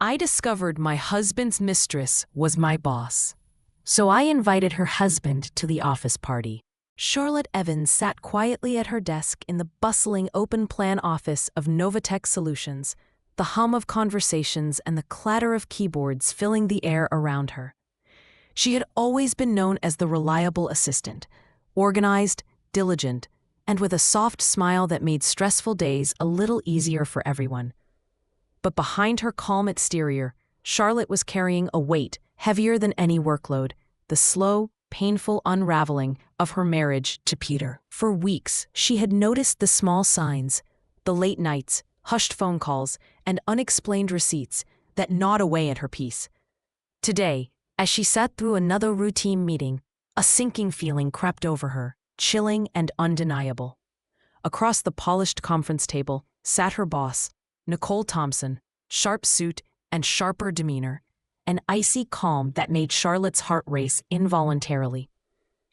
I discovered my husband's mistress was my boss. So I invited her husband to the office party. Charlotte Evans sat quietly at her desk in the bustling open-plan office of Novatech Solutions, the hum of conversations and the clatter of keyboards filling the air around her. She had always been known as the reliable assistant, organized, diligent, and with a soft smile that made stressful days a little easier for everyone. But behind her calm exterior, Charlotte was carrying a weight heavier than any workload, the slow, painful unraveling of her marriage to Peter. For weeks, she had noticed the small signs, the late nights, hushed phone calls, and unexplained receipts that gnawed away at her peace. Today, as she sat through another routine meeting, a sinking feeling crept over her, chilling and undeniable. Across the polished conference table sat her boss, Nicole Thompson, sharp suit and sharper demeanor, an icy calm that made Charlotte's heart race involuntarily.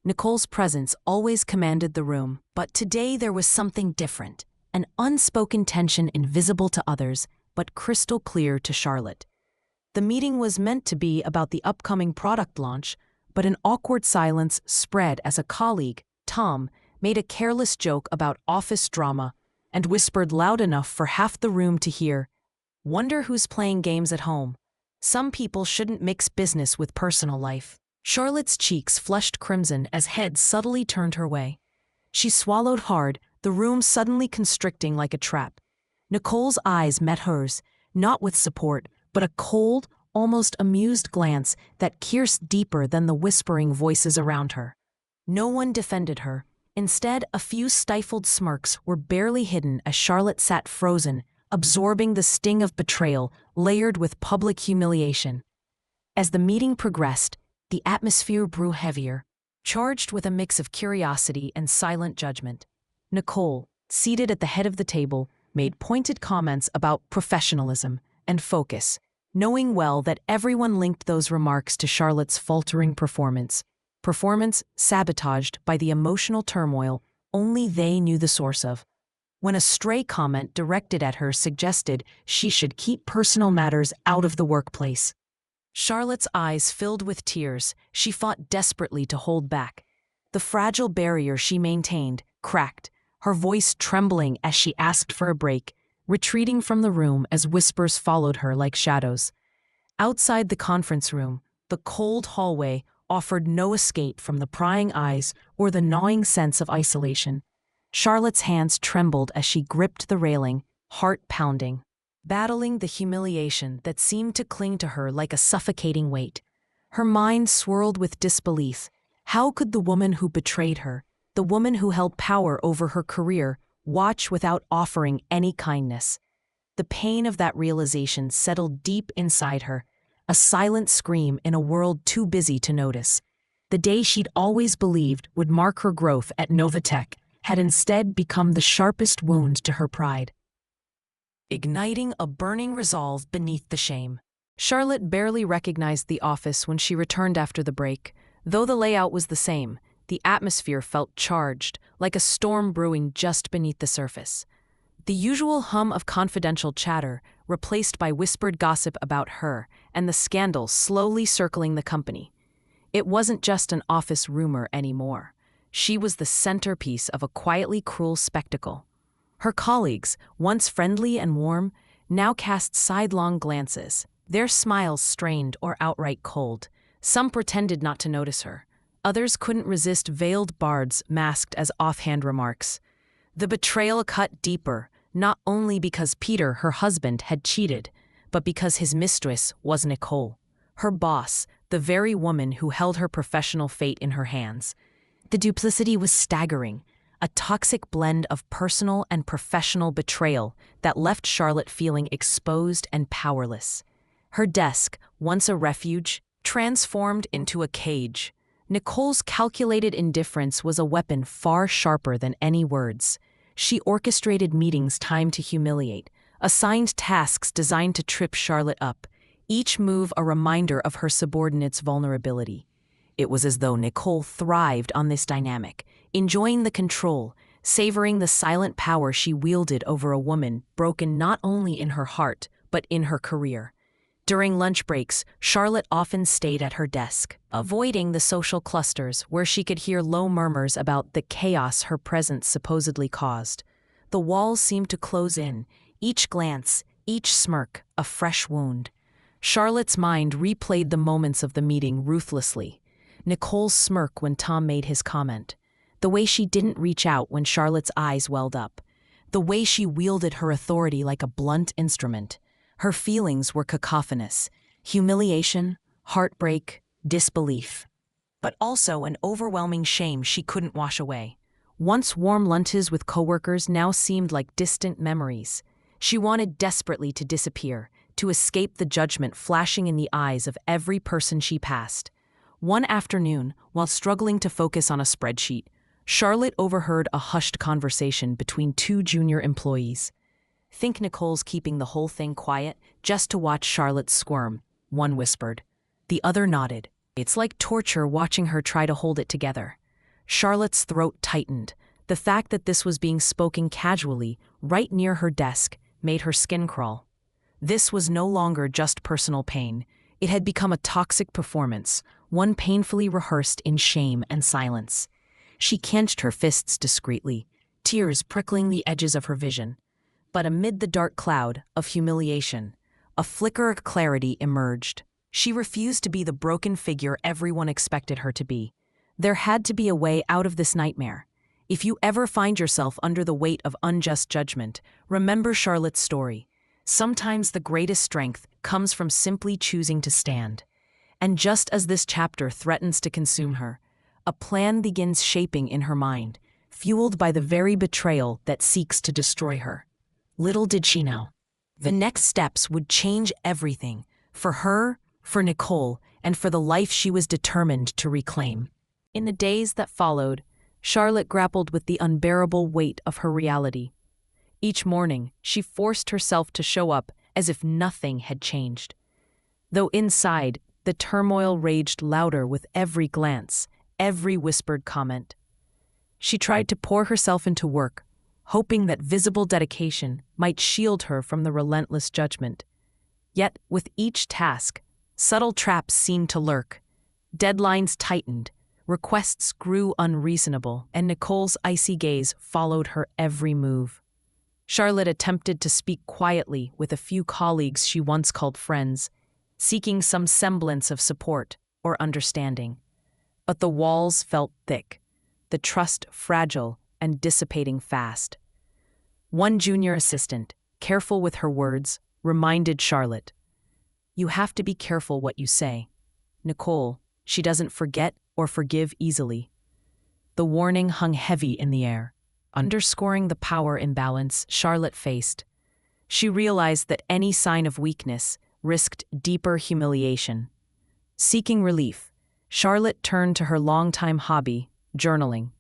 Nicole's presence always commanded the room, but today there was something different, an unspoken tension invisible to others, but crystal clear to Charlotte. The meeting was meant to be about the upcoming product launch, but an awkward silence spread as a colleague, Tom, made a careless joke about office drama and whispered loud enough for half the room to hear, "Wonder who's playing games at home. Some people shouldn't mix business with personal life." Charlotte's cheeks flushed crimson as heads subtly turned her way. She swallowed hard, the room suddenly constricting like a trap. Nicole's eyes met hers, not with support, but a cold, almost amused glance that pierced deeper than the whispering voices around her. No one defended her. Instead, a few stifled smirks were barely hidden as Charlotte sat frozen, absorbing the sting of betrayal layered with public humiliation. As the meeting progressed, the atmosphere grew heavier, charged with a mix of curiosity and silent judgment. Nicole, seated at the head of the table, made pointed comments about professionalism and focus, knowing well that everyone linked those remarks to Charlotte's faltering performance sabotaged by the emotional turmoil only they knew the source of. When a stray comment directed at her suggested she should keep personal matters out of the workplace, Charlotte's eyes filled with tears. She fought desperately to hold back. The fragile barrier she maintained cracked, her voice trembling as she asked for a break, retreating from the room as whispers followed her like shadows. Outside the conference room, the cold hallway offered no escape from the prying eyes or the gnawing sense of isolation. Charlotte's hands trembled as she gripped the railing, heart pounding, battling the humiliation that seemed to cling to her like a suffocating weight. Her mind swirled with disbelief. How could the woman who betrayed her, the woman who held power over her career, watch without offering any kindness? The pain of that realization settled deep inside her, a silent scream in a world too busy to notice. The day she'd always believed would mark her growth at Novatech had instead become the sharpest wound to her pride, igniting a burning resolve beneath the shame. Charlotte barely recognized the office when she returned after the break. Though the layout was the same, the atmosphere felt charged, like a storm brewing just beneath the surface. The usual hum of confidential chatter replaced by whispered gossip about her and the scandal slowly circling the company. It wasn't just an office rumor anymore. She was the centerpiece of a quietly cruel spectacle. Her colleagues, once friendly and warm, now cast sidelong glances, their smiles strained or outright cold. Some pretended not to notice her. Others couldn't resist veiled bards masked as offhand remarks. The betrayal cut deeper, not only because Peter, her husband, had cheated, but because his mistress was Nicole, her boss, the very woman who held her professional fate in her hands. The duplicity was staggering, a toxic blend of personal and professional betrayal that left Charlotte feeling exposed and powerless. Her desk, once a refuge, transformed into a cage. Nicole's calculated indifference was a weapon far sharper than any words. She orchestrated meetings timed to humiliate, assigned tasks designed to trip Charlotte up, each move a reminder of her subordinate's vulnerability. It was as though Nicole thrived on this dynamic, enjoying the control, savoring the silent power she wielded over a woman broken not only in her heart, but in her career. During lunch breaks, Charlotte often stayed at her desk, avoiding the social clusters where she could hear low murmurs about the chaos her presence supposedly caused. The walls seemed to close in, each glance, each smirk, a fresh wound. Charlotte's mind replayed the moments of the meeting ruthlessly. Nicole's smirk when Tom made his comment. The way she didn't reach out when Charlotte's eyes welled up. The way she wielded her authority like a blunt instrument. Her feelings were cacophonous. Humiliation, heartbreak, disbelief. But also an overwhelming shame she couldn't wash away. Once warm lunches with coworkers now seemed like distant memories. She wanted desperately to disappear, to escape the judgment flashing in the eyes of every person she passed. One afternoon, while struggling to focus on a spreadsheet, Charlotte overheard a hushed conversation between two junior employees. "Think Nicole's keeping the whole thing quiet just to watch Charlotte squirm," one whispered. The other nodded. "It's like torture watching her try to hold it together." Charlotte's throat tightened. The fact that this was being spoken casually, right near her desk, made her skin crawl. This was no longer just personal pain. It had become a toxic performance, one painfully rehearsed in shame and silence. She clenched her fists discreetly, tears prickling the edges of her vision. But amid the dark cloud of humiliation, a flicker of clarity emerged. She refused to be the broken figure everyone expected her to be. There had to be a way out of this nightmare. If you ever find yourself under the weight of unjust judgment, remember Charlotte's story. Sometimes the greatest strength comes from simply choosing to stand. And just as this chapter threatens to consume her, a plan begins shaping in her mind, fueled by the very betrayal that seeks to destroy her. Little did she know. The next steps would change everything, for her, for Nicole, and for the life she was determined to reclaim. In the days that followed, Charlotte grappled with the unbearable weight of her reality. Each morning, she forced herself to show up as if nothing had changed. Though inside, the turmoil raged louder with every glance, every whispered comment. She tried to pour herself into work, hoping that visible dedication might shield her from the relentless judgment. Yet, with each task, subtle traps seemed to lurk. Deadlines tightened, requests grew unreasonable, and Nicole's icy gaze followed her every move. Charlotte attempted to speak quietly with a few colleagues she once called friends, seeking some semblance of support or understanding. But the walls felt thick, the trust fragile and dissipating fast. One junior assistant, careful with her words, reminded Charlotte, "You have to be careful what you say. Nicole, she doesn't forget or forgive easily." The warning hung heavy in the air, underscoring the power imbalance Charlotte faced. She realized that any sign of weakness risked deeper humiliation. Seeking relief, Charlotte turned to her longtime hobby, journaling.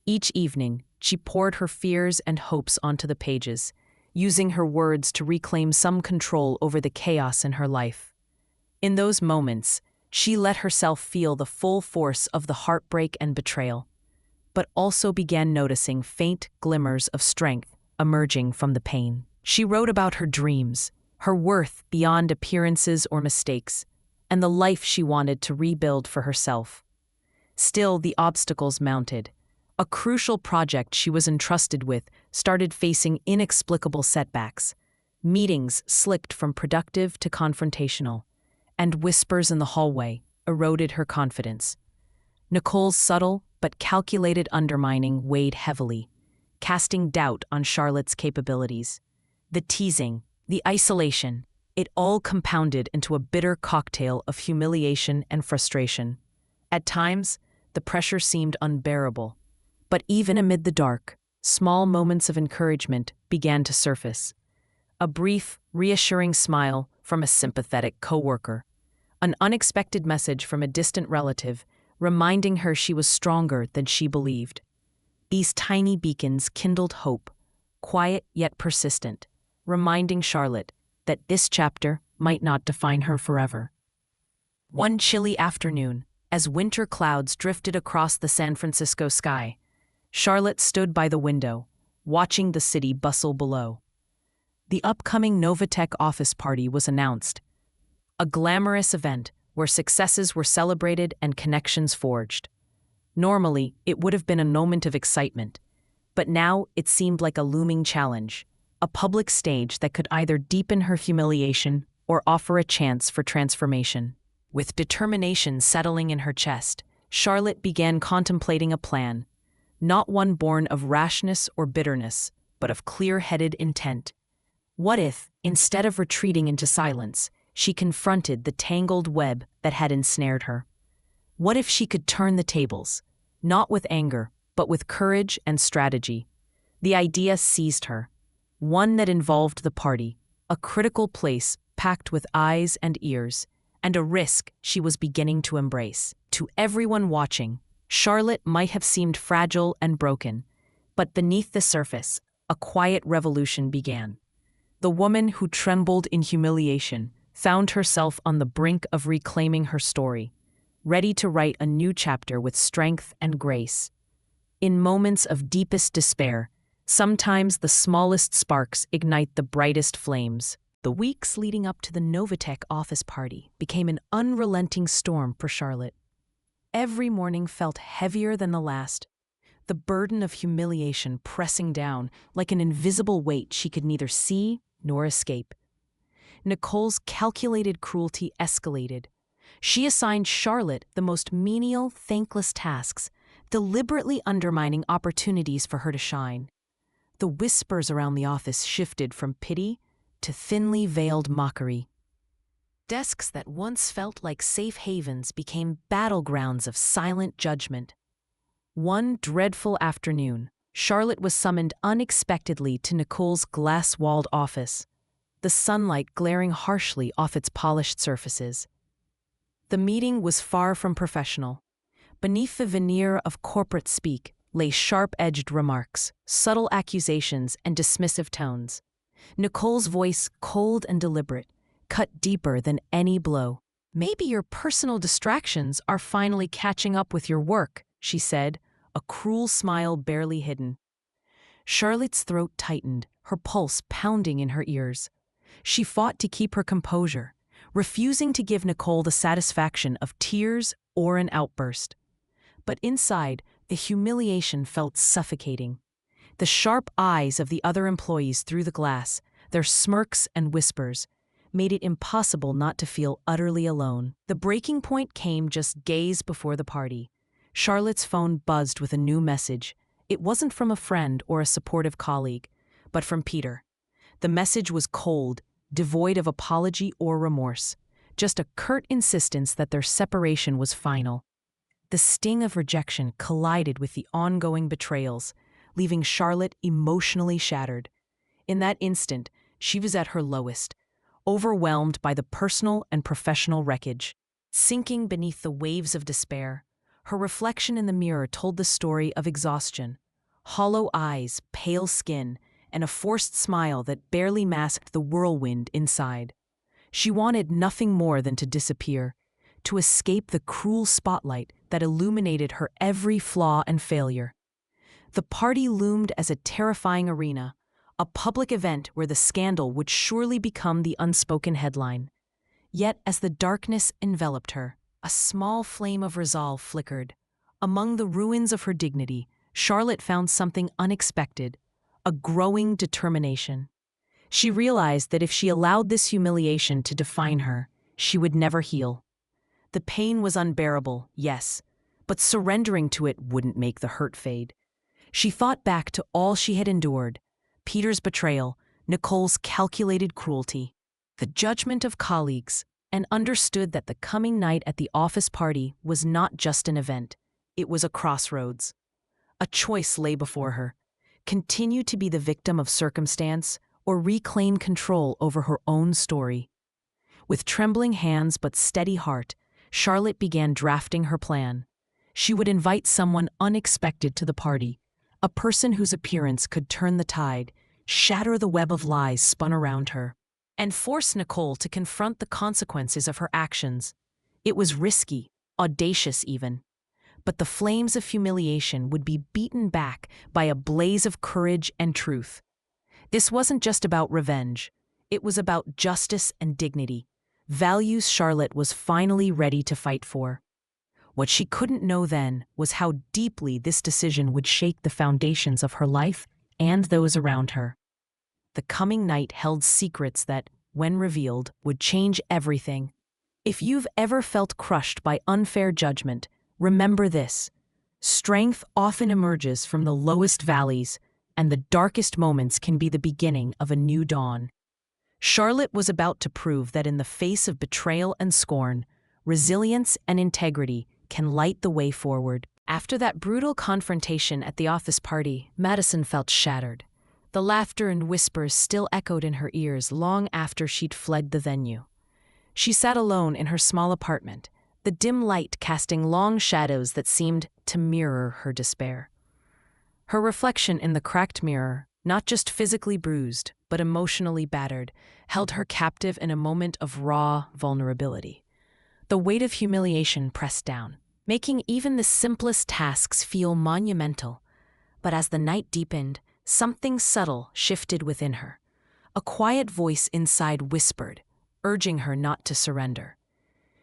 Each evening, she poured her fears and hopes onto the pages, using her words to reclaim some control over the chaos in her life. In those moments, she let herself feel the full force of the heartbreak and betrayal, but also began noticing faint glimmers of strength emerging from the pain. She wrote about her dreams, her worth beyond appearances or mistakes, and the life she wanted to rebuild for herself. Still, the obstacles mounted. A crucial project she was entrusted with started facing inexplicable setbacks. Meetings slipped from productive to confrontational, and whispers in the hallway eroded her confidence. Nicole's subtle but calculated undermining weighed heavily, casting doubt on Charlotte's capabilities. The teasing, the isolation, it all compounded into a bitter cocktail of humiliation and frustration. At times, the pressure seemed unbearable. But even amid the dark, small moments of encouragement began to surface. A brief, reassuring smile from a sympathetic coworker. An unexpected message from a distant relative reminding her she was stronger than she believed. These tiny beacons kindled hope, quiet yet persistent, reminding Charlotte that this chapter might not define her forever. One chilly afternoon, as winter clouds drifted across the San Francisco sky, Charlotte stood by the window, watching the city bustle below. The upcoming Novatech office party was announced, a glamorous event where successes were celebrated and connections forged. Normally, it would have been a moment of excitement, but now it seemed like a looming challenge, a public stage that could either deepen her humiliation or offer a chance for transformation. With determination settling in her chest, Charlotte began contemplating a plan, not one born of rashness or bitterness, but of clear-headed intent. What if, instead of retreating into silence, she confronted the tangled web that had ensnared her? What if she could turn the tables, not with anger, but with courage and strategy? The idea seized her, one that involved the party, a critical place packed with eyes and ears, and a risk she was beginning to embrace. To everyone watching, Charlotte might have seemed fragile and broken, but beneath the surface, a quiet revolution began. The woman who trembled in humiliation found herself on the brink of reclaiming her story, ready to write a new chapter with strength and grace. In moments of deepest despair, sometimes the smallest sparks ignite the brightest flames. The weeks leading up to the Novatech office party became an unrelenting storm for Charlotte. Every morning felt heavier than the last, the burden of humiliation pressing down like an invisible weight she could neither see nor escape. Nicole's calculated cruelty escalated. She assigned Charlotte the most menial, thankless tasks, deliberately undermining opportunities for her to shine. The whispers around the office shifted from pity to thinly veiled mockery. Desks that once felt like safe havens became battlegrounds of silent judgment. One dreadful afternoon, Charlotte was summoned unexpectedly to Nicole's glass-walled office, the sunlight glaring harshly off its polished surfaces. The meeting was far from professional. Beneath the veneer of corporate speak lay sharp-edged remarks, subtle accusations, and dismissive tones. Nicole's voice, cold and deliberate, cut deeper than any blow. "Maybe your personal distractions are finally catching up with your work," she said, a cruel smile barely hidden. Charlotte's throat tightened, her pulse pounding in her ears. She fought to keep her composure, refusing to give Nicole the satisfaction of tears or an outburst. But inside, the humiliation felt suffocating. The sharp eyes of the other employees through the glass, their smirks and whispers, made it impossible not to feel utterly alone. The breaking point came just days before the party. Charlotte's phone buzzed with a new message. It wasn't from a friend or a supportive colleague, but from Peter. The message was cold, devoid of apology or remorse, just a curt insistence that their separation was final. The sting of rejection collided with the ongoing betrayals, leaving Charlotte emotionally shattered. In that instant, she was at her lowest, overwhelmed by the personal and professional wreckage. Sinking beneath the waves of despair, her reflection in the mirror told the story of exhaustion. Hollow eyes, pale skin, and a forced smile that barely masked the whirlwind inside. She wanted nothing more than to disappear, to escape the cruel spotlight that illuminated her every flaw and failure. The party loomed as a terrifying arena, a public event where the scandal would surely become the unspoken headline. Yet as the darkness enveloped her, a small flame of resolve flickered. Among the ruins of her dignity, Charlotte found something unexpected, a growing determination. She realized that if she allowed this humiliation to define her, she would never heal. The pain was unbearable, yes, but surrendering to it wouldn't make the hurt fade. She thought back to all she had endured: Peter's betrayal, Nicole's calculated cruelty, the judgment of colleagues, and understood that the coming night at the office party was not just an event, it was a crossroads. A choice lay before her: continue to be the victim of circumstance or reclaim control over her own story. With trembling hands but steady heart, Charlotte began drafting her plan. She would invite someone unexpected to the party, a person whose appearance could turn the tide, shatter the web of lies spun around her, and force Nicole to confront the consequences of her actions. It was risky, audacious even, but the flames of humiliation would be beaten back by a blaze of courage and truth. This wasn't just about revenge. It was about justice and dignity, values Charlotte was finally ready to fight for. What she couldn't know then was how deeply this decision would shake the foundations of her life and those around her. The coming night held secrets that, when revealed, would change everything. If you've ever felt crushed by unfair judgment, remember this: strength often emerges from the lowest valleys, and the darkest moments can be the beginning of a new dawn. Charlotte was about to prove that in the face of betrayal and scorn, resilience and integrity can light the way forward. After that brutal confrontation at the office party, Madison felt shattered. The laughter and whispers still echoed in her ears long after she'd fled the venue. She sat alone in her small apartment, the dim light casting long shadows that seemed to mirror her despair. Her reflection in the cracked mirror, not just physically bruised, but emotionally battered, held her captive in a moment of raw vulnerability. The weight of humiliation pressed down, making even the simplest tasks feel monumental. But as the night deepened, something subtle shifted within her. A quiet voice inside whispered, urging her not to surrender.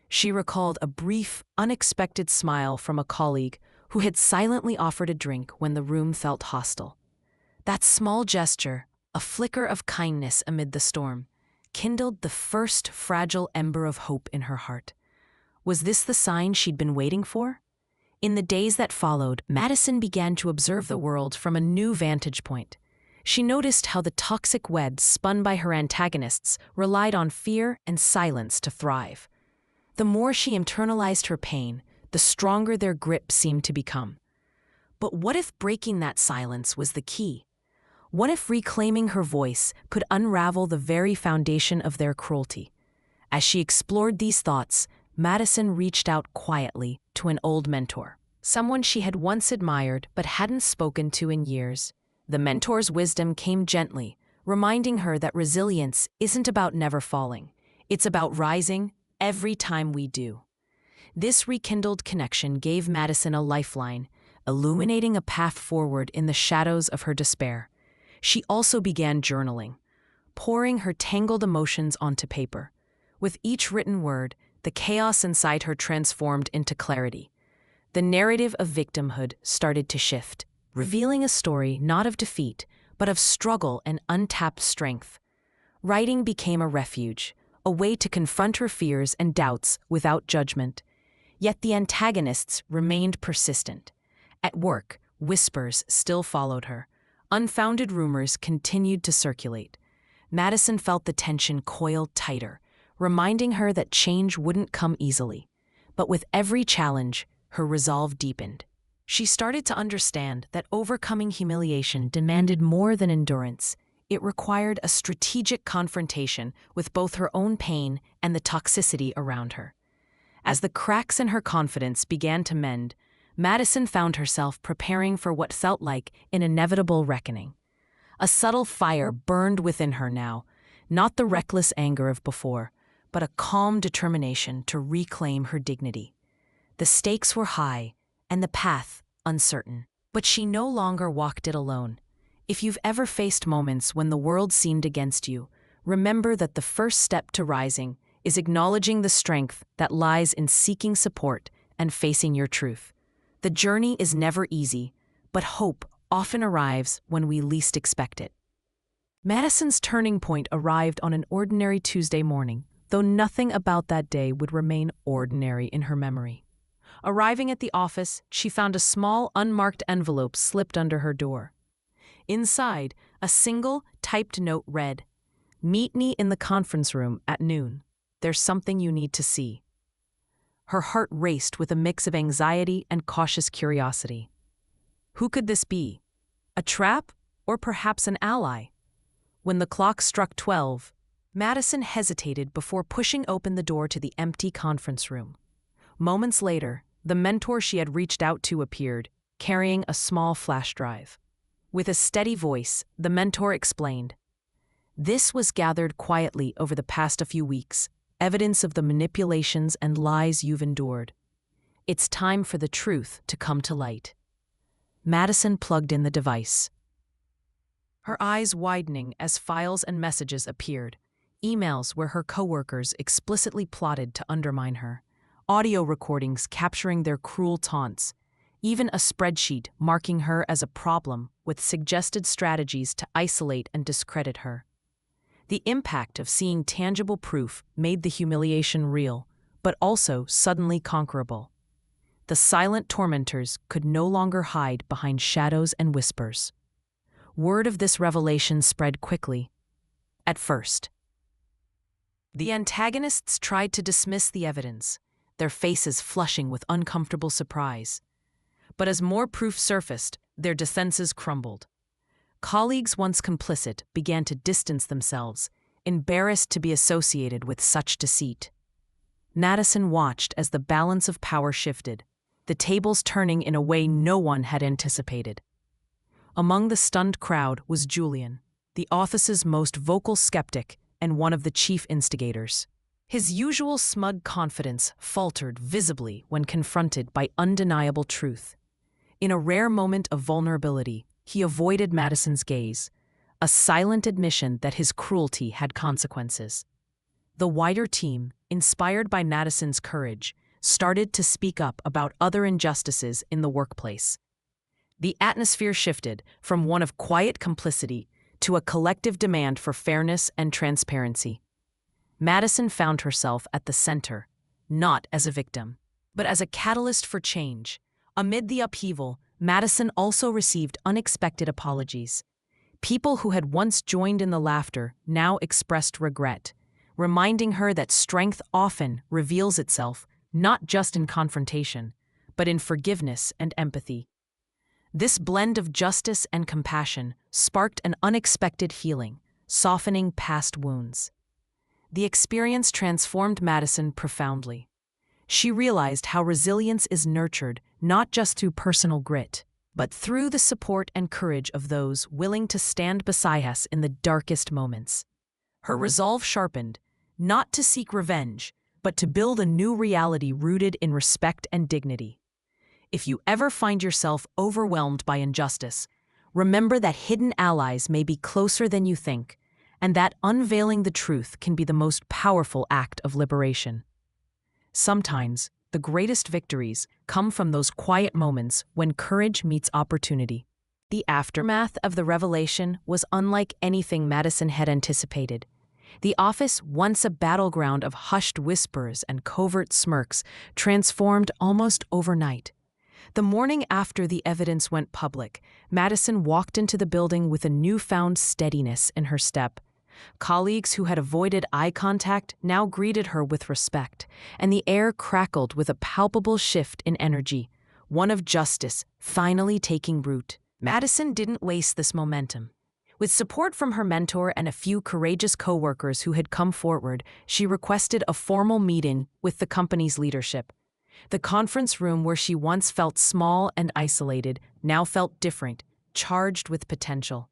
She recalled a brief, unexpected smile from a colleague who had silently offered a drink when the room felt hostile. That small gesture, a flicker of kindness amid the storm, kindled the first fragile ember of hope in her heart. Was this the sign she'd been waiting for? In the days that followed, Madison began to observe the world from a new vantage point. She noticed how the toxic web spun by her antagonists relied on fear and silence to thrive. The more she internalized her pain, the stronger their grip seemed to become. But what if breaking that silence was the key? What if reclaiming her voice could unravel the very foundation of their cruelty? As she explored these thoughts, Madison reached out quietly to an old mentor, someone she had once admired but hadn't spoken to in years. The mentor's wisdom came gently, reminding her that resilience isn't about never falling. It's about rising every time we do. This rekindled connection gave Madison a lifeline, illuminating a path forward in the shadows of her despair. She also began journaling, pouring her tangled emotions onto paper. With each written word, the chaos inside her transformed into clarity. The narrative of victimhood started to shift, revealing a story not of defeat, but of struggle and untapped strength. Writing became a refuge, a way to confront her fears and doubts without judgment. Yet the antagonists remained persistent. At work, whispers still followed her. Unfounded rumors continued to circulate. Madison felt the tension coil tighter, reminding her that change wouldn't come easily. But with every challenge, her resolve deepened. She started to understand that overcoming humiliation demanded more than endurance. It required a strategic confrontation with both her own pain and the toxicity around her. As the cracks in her confidence began to mend, Madison found herself preparing for what felt like an inevitable reckoning. A subtle fire burned within her now, not the reckless anger of before, but a calm determination to reclaim her dignity. The stakes were high, and the path uncertain. But she no longer walked it alone. If you've ever faced moments when the world seemed against you, remember that the first step to rising is acknowledging the strength that lies in seeking support and facing your truth. The journey is never easy, but hope often arrives when we least expect it. Madison's turning point arrived on an ordinary Tuesday morning, though nothing about that day would remain ordinary in her memory. Arriving at the office, she found a small, unmarked envelope slipped under her door. Inside, a single, typed note read, "Meet me in the conference room at noon. There's something you need to see." Her heart raced with a mix of anxiety and cautious curiosity. Who could this be? A trap, or perhaps an ally? When the clock struck 12, Madison hesitated before pushing open the door to the empty conference room. Moments later, the mentor she had reached out to appeared, carrying a small flash drive. With a steady voice, the mentor explained, "This was gathered quietly over the past few weeks, evidence of the manipulations and lies you've endured. It's time for the truth to come to light." Madison plugged in the device, her eyes widening as files and messages appeared. emails where her coworkers explicitly plotted to undermine her, audio recordings capturing their cruel taunts, even a spreadsheet marking her as a problem with suggested strategies to isolate and discredit her. The impact of seeing tangible proof made the humiliation real, but also suddenly conquerable. The silent tormentors could no longer hide behind shadows and whispers. Word of this revelation spread quickly. At first, the antagonists tried to dismiss the evidence, their faces flushing with uncomfortable surprise. But as more proof surfaced, their defenses crumbled. Colleagues once complicit began to distance themselves, embarrassed to be associated with such deceit. Madison watched as the balance of power shifted, the tables turning in a way no one had anticipated. Among the stunned crowd was Julian, the office's most vocal skeptic and one of the chief instigators. His usual smug confidence faltered visibly when confronted by undeniable truth. In a rare moment of vulnerability, he avoided Madison's gaze, a silent admission that his cruelty had consequences. The wider team, inspired by Madison's courage, started to speak up about other injustices in the workplace. The atmosphere shifted from one of quiet complicity to a collective demand for fairness and transparency. Madison found herself at the center, not as a victim, but as a catalyst for change. Amid the upheaval, Madison also received unexpected apologies. People who had once joined in the laughter now expressed regret, reminding her that strength often reveals itself not just in confrontation, but in forgiveness and empathy. This blend of justice and compassion sparked an unexpected healing, softening past wounds. The experience transformed Madison profoundly. She realized how resilience is nurtured not just through personal grit, but through the support and courage of those willing to stand beside us in the darkest moments. Her resolve sharpened, not to seek revenge, but to build a new reality rooted in respect and dignity. If you ever find yourself overwhelmed by injustice, remember that hidden allies may be closer than you think, and that unveiling the truth can be the most powerful act of liberation. Sometimes, the greatest victories come from those quiet moments when courage meets opportunity. The aftermath of the revelation was unlike anything Madison had anticipated. The office, once a battleground of hushed whispers and covert smirks, transformed almost overnight. The morning after the evidence went public, Madison walked into the building with a newfound steadiness in her step. Colleagues who had avoided eye contact now greeted her with respect, and the air crackled with a palpable shift in energy, one of justice finally taking root. Madison didn't waste this momentum. With support from her mentor and a few courageous coworkers who had come forward, she requested a formal meeting with the company's leadership. The conference room where she once felt small and isolated now felt different, charged with potential.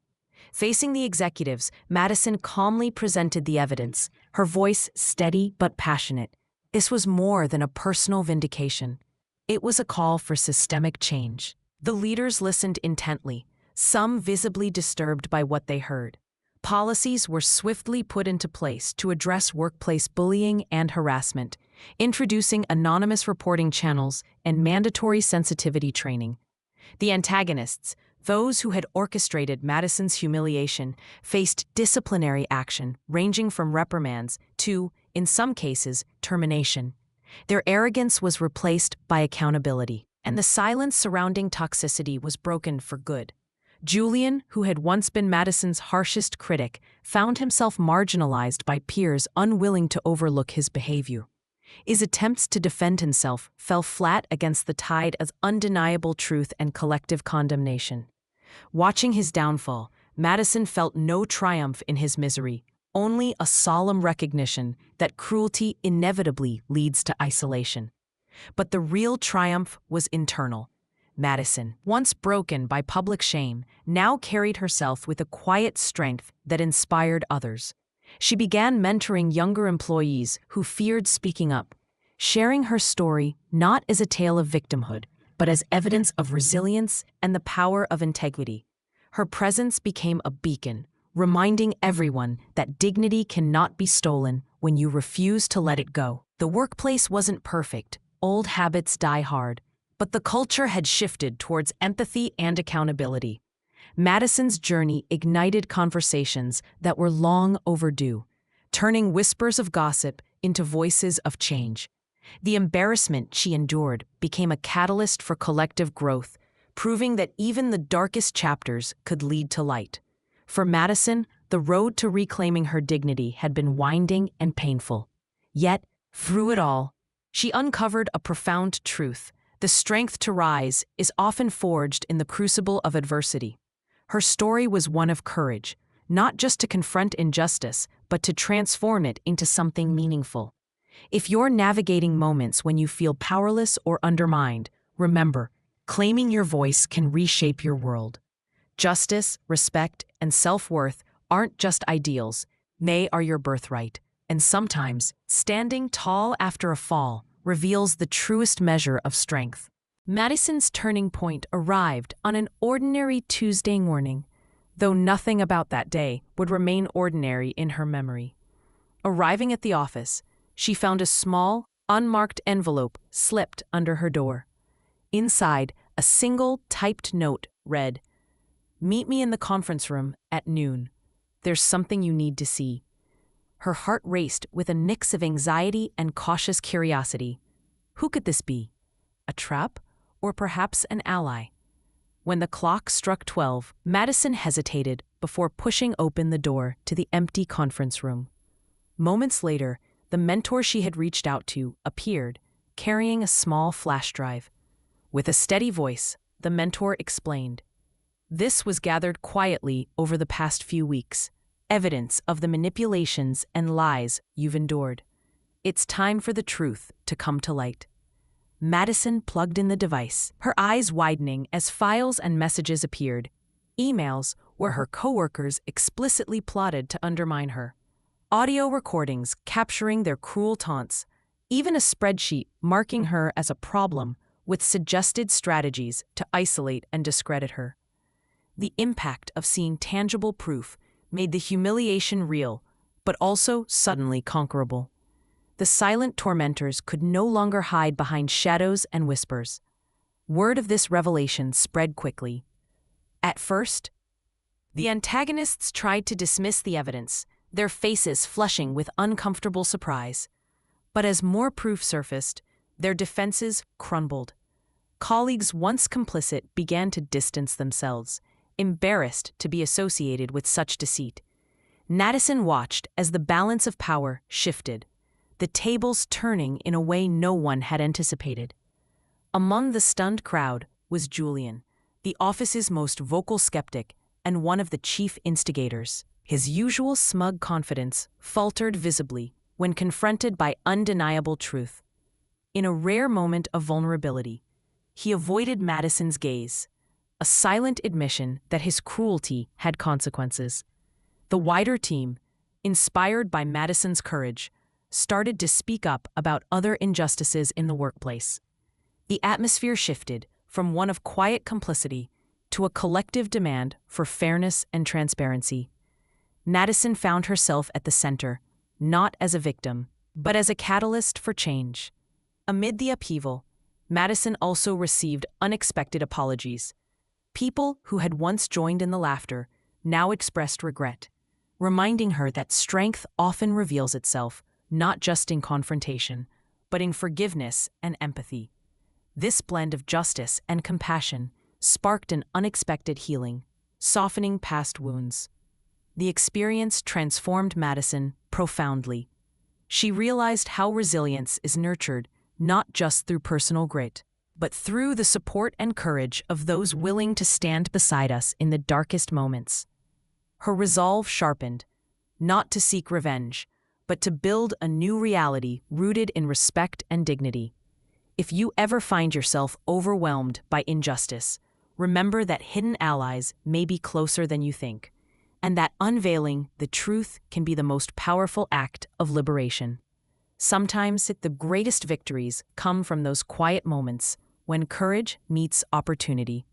Facing the executives, Madison calmly presented the evidence, her voice steady but passionate. This was more than a personal vindication. It was a call for systemic change. The leaders listened intently, some visibly disturbed by what they heard. Policies were swiftly put into place to address workplace bullying and harassment, introducing anonymous reporting channels and mandatory sensitivity training. The antagonists, those who had orchestrated Madison's humiliation, faced disciplinary action ranging from reprimands to, in some cases, termination. Their arrogance was replaced by accountability, and the silence surrounding toxicity was broken for good. Julian, who had once been Madison's harshest critic, found himself marginalized by peers unwilling to overlook his behavior. His attempts to defend himself fell flat against the tide of undeniable truth and collective condemnation. Watching his downfall, Madison felt no triumph in his misery, only a solemn recognition that cruelty inevitably leads to isolation. But the real triumph was internal. Madison, once broken by public shame, now carried herself with a quiet strength that inspired others. She began mentoring younger employees who feared speaking up, sharing her story not as a tale of victimhood, but as evidence of resilience and the power of integrity. Her presence became a beacon, reminding everyone that dignity cannot be stolen when you refuse to let it go. The workplace wasn't perfect, old habits die hard, but the culture had shifted towards empathy and accountability. Madison's journey ignited conversations that were long overdue, turning whispers of gossip into voices of change. The embarrassment she endured became a catalyst for collective growth, proving that even the darkest chapters could lead to light. For Madison, the road to reclaiming her dignity had been winding and painful. Yet, through it all, she uncovered a profound truth. The strength to rise is often forged in the crucible of adversity. Her story was one of courage, not just to confront injustice, but to transform it into something meaningful. If you're navigating moments when you feel powerless or undermined, remember, claiming your voice can reshape your world. Justice, respect, and self-worth aren't just ideals, they are your birthright. And sometimes, standing tall after a fall reveals the truest measure of strength. Madison's turning point arrived on an ordinary Tuesday morning, though nothing about that day would remain ordinary in her memory. Arriving at the office, she found a small, unmarked envelope slipped under her door. Inside, a single typed note read, "Meet me in the conference room at noon. There's something you need to see." Her heart raced with a mix of anxiety and cautious curiosity. Who could this be? A trap? Or perhaps an ally? When the clock struck 12, Madison hesitated before pushing open the door to the empty conference room. Moments later, the mentor she had reached out to appeared, carrying a small flash drive. With a steady voice, the mentor explained, "This was gathered quietly over the past few weeks, evidence of the manipulations and lies you've endured. It's time for the truth to come to light." Madison plugged in the device, her eyes widening as files and messages appeared. Emails where her coworkers explicitly plotted to undermine her. Audio recordings capturing their cruel taunts. Even a spreadsheet marking her as a problem with suggested strategies to isolate and discredit her. The impact of seeing tangible proof made the humiliation real, but also suddenly conquerable. The silent tormentors could no longer hide behind shadows and whispers. Word of this revelation spread quickly. At first, the antagonists tried to dismiss the evidence, their faces flushing with uncomfortable surprise. But as more proof surfaced, their defenses crumbled. Colleagues once complicit began to distance themselves, embarrassed to be associated with such deceit. Madison watched as the balance of power shifted, the tables turning in a way no one had anticipated. Among the stunned crowd was Julian, the office's most vocal skeptic and one of the chief instigators. His usual smug confidence faltered visibly when confronted by undeniable truth. In a rare moment of vulnerability, he avoided Madison's gaze, a silent admission that his cruelty had consequences. The wider team, inspired by Madison's courage, started to speak up about other injustices in the workplace. The atmosphere shifted from one of quiet complicity to a collective demand for fairness and transparency. Madison found herself at the center, not as a victim, but as a catalyst for change. Amid the upheaval, Madison also received unexpected apologies. People who had once joined in the laughter now expressed regret, reminding her that strength often reveals itself not just in confrontation, but in forgiveness and empathy. This blend of justice and compassion sparked an unexpected healing, softening past wounds. The experience transformed Madison profoundly. She realized how resilience is nurtured not just through personal grit, but through the support and courage of those willing to stand beside us in the darkest moments. Her resolve sharpened, not to seek revenge, but to build a new reality rooted in respect and dignity. If you ever find yourself overwhelmed by injustice, remember that hidden allies may be closer than you think, and that unveiling the truth can be the most powerful act of liberation. Sometimes the greatest victories come from those quiet moments when courage meets opportunity.